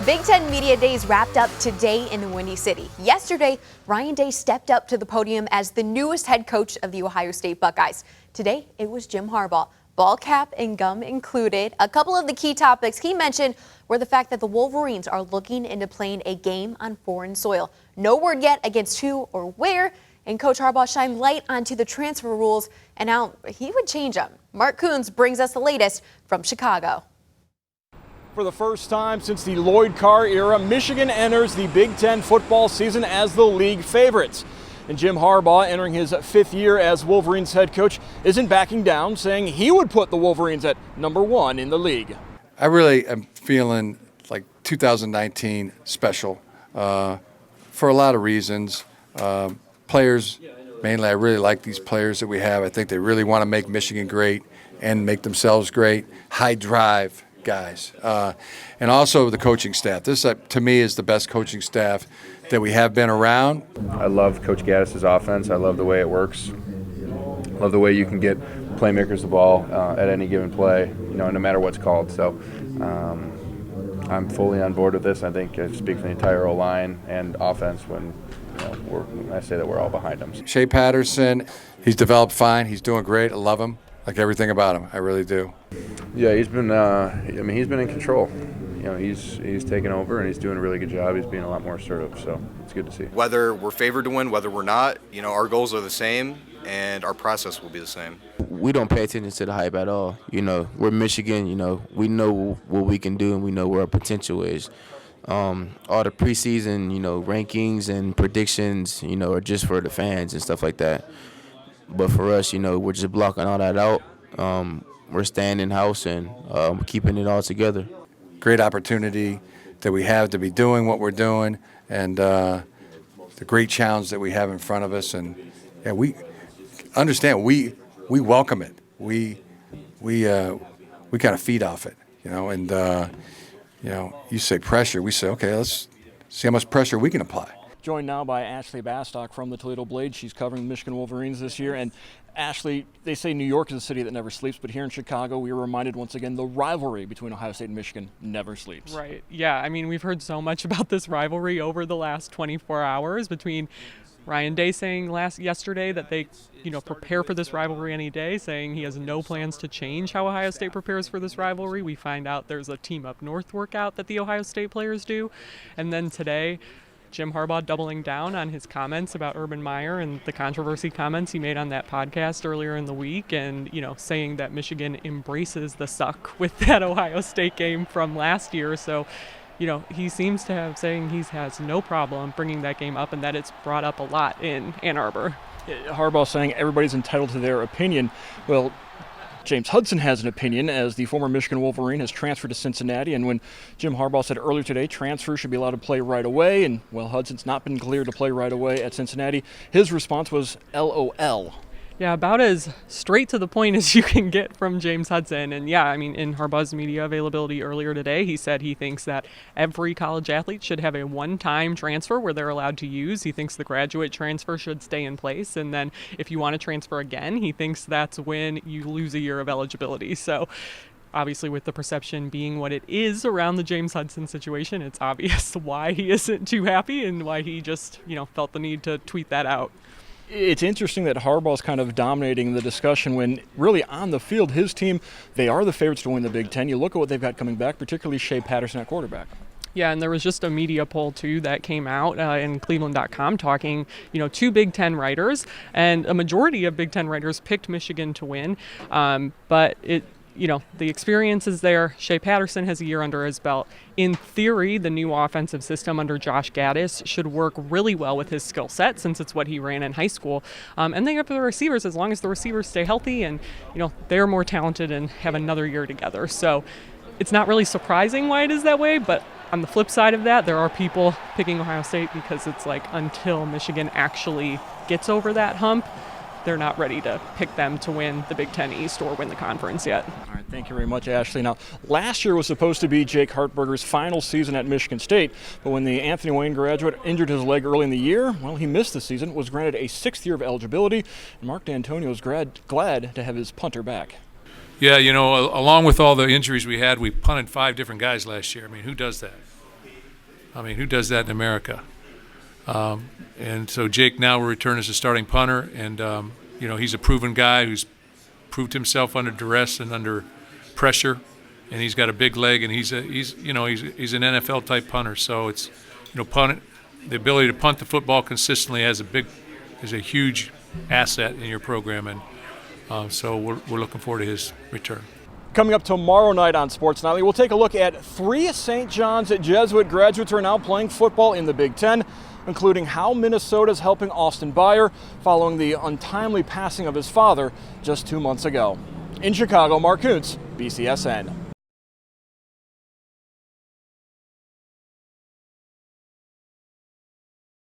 Big Ten Media Days wrapped up today in the Windy City. Yesterday, Ryan Day stepped up to the podium as the newest head coach of the Ohio State Buckeyes. Today, it was Jim Harbaugh, ball cap and gum included. A couple of the key topics he mentioned were the fact that the Wolverines are looking into playing a game on foreign soil. No word yet against who or where, and Coach Harbaugh shined light onto the transfer rules and how he would change them. Mark Coons brings us the latest from Chicago. For the first time since the Lloyd Carr era, Michigan enters the Big Ten football season as the league favorites. And Jim Harbaugh, entering his fifth year as Wolverines head coach, isn't backing down, saying he would put the Wolverines at #1 in the league. I really am feeling like 2019 special for a lot of reasons. Players, mainly, I really like these players that we have. I think they really want to make Michigan great and make themselves great. High drive guys. And also the coaching staff. This, to me, is the best coaching staff that we have been around. I love Coach Gaddis's offense. I love the way it works. I love the way you can get playmakers the ball at any given play, no matter what's called. So I'm fully on board with this. I think I speak for the entire O-line and offense when I say that we're all behind them. Shea Patterson, he's developed fine. He's doing great. I love him. Like everything about him. I really do. Yeah, he's been. He's been in control. He's taken over and he's doing a really good job. He's being a lot more assertive, so it's good to see. Whether we're favored to win, whether we're not, our goals are the same and our process will be the same. We don't pay attention to the hype at all. We're Michigan. We know what we can do and we know where our potential is. All the preseason, rankings and predictions, are just for the fans and stuff like that. But for us, we're just blocking all that out. We're staying in-house and keeping it all together. Great opportunity that we have to be doing what we're doing, and the great challenge that we have in front of us. And we understand we welcome it. We kind of feed off it, And you say pressure, we say okay, let's see how much pressure we can apply. Joined now by Ashley Bastock from the Toledo Blade. She's covering the Michigan Wolverines this year. And Ashley, they say New York is a city that never sleeps, but here in Chicago, we are reminded once again the rivalry between Ohio State and Michigan never sleeps. Right. Yeah. We've heard so much about this rivalry over the last 24 hours between Ryan Day saying yesterday that they, prepare for this rivalry any day, saying he has no plans to change how Ohio State prepares for this rivalry. We find out there's a Team Up North workout that the Ohio State players do. And then today, Jim Harbaugh doubling down on his comments about Urban Meyer and the controversy comments he made on that podcast earlier in the week, and saying that Michigan embraces the suck with that Ohio State game from last year. So he seems to have saying he has no problem bringing that game up and that it's brought up a lot in Ann Arbor. Harbaugh saying everybody's entitled to their opinion. Well, James Hudson has an opinion, as the former Michigan Wolverine has transferred to Cincinnati. And when Jim Harbaugh said earlier today transfers should be allowed to play right away, and, Hudson's not been cleared to play right away at Cincinnati, his response was LOL. Yeah, about as straight to the point as you can get from James Hudson. And in Harbaugh's media availability earlier today, he said he thinks that every college athlete should have a one-time transfer where they're allowed to use. He thinks the graduate transfer should stay in place. And then if you want to transfer again, he thinks that's when you lose a year of eligibility. So obviously, with the perception being what it is around the James Hudson situation, it's obvious why he isn't too happy and why he just, felt the need to tweet that out. It's interesting that Harbaugh's kind of dominating the discussion when really on the field, his team, they are the favorites to win the Big Ten. You look at what they've got coming back, particularly Shea Patterson at quarterback. Yeah, and there was just a media poll, too, that came out in Cleveland.com talking, to Big Ten writers, and a majority of Big Ten writers picked Michigan to win, but the experience is there. Shea Patterson has a year under his belt. In theory, the new offensive system under Josh Gaddis should work really well with his skill set, since it's what he ran in high school. And they have the receivers, as long as the receivers stay healthy and, they're more talented and have another year together. So it's not really surprising why it is that way, but on the flip side of that, there are people picking Ohio State because it's like until Michigan actually gets over that hump, they're not ready to pick them to win the Big Ten East or win the conference yet. All right, thank you very much, Ashley. Now, last year was supposed to be Jake Hartberger's final season at Michigan State, but when the Anthony Wayne graduate injured his leg early in the year, he missed the season, was granted a 6th year of eligibility, and Mark D'Antonio is glad to have his punter back. Yeah, along with all the injuries we had, we punted 5 different guys last year. Who does that? I mean, who does that in America? And so Jake now will return as a starting punter, and he's a proven guy who's proved himself under duress and under pressure, and he's got a big leg, and he's an NFL type punter. So it's the ability to punt the football consistently is a huge asset in your program, and so we're looking forward to his return. Coming up tomorrow night on Sports Nightly, we'll take a look at 3 St. John's Jesuit graduates who are now playing football in the Big Ten, including how Minnesota is helping Austin Byer following the untimely passing of his father just 2 months ago. In Chicago, Mark Kuntz, BCSN.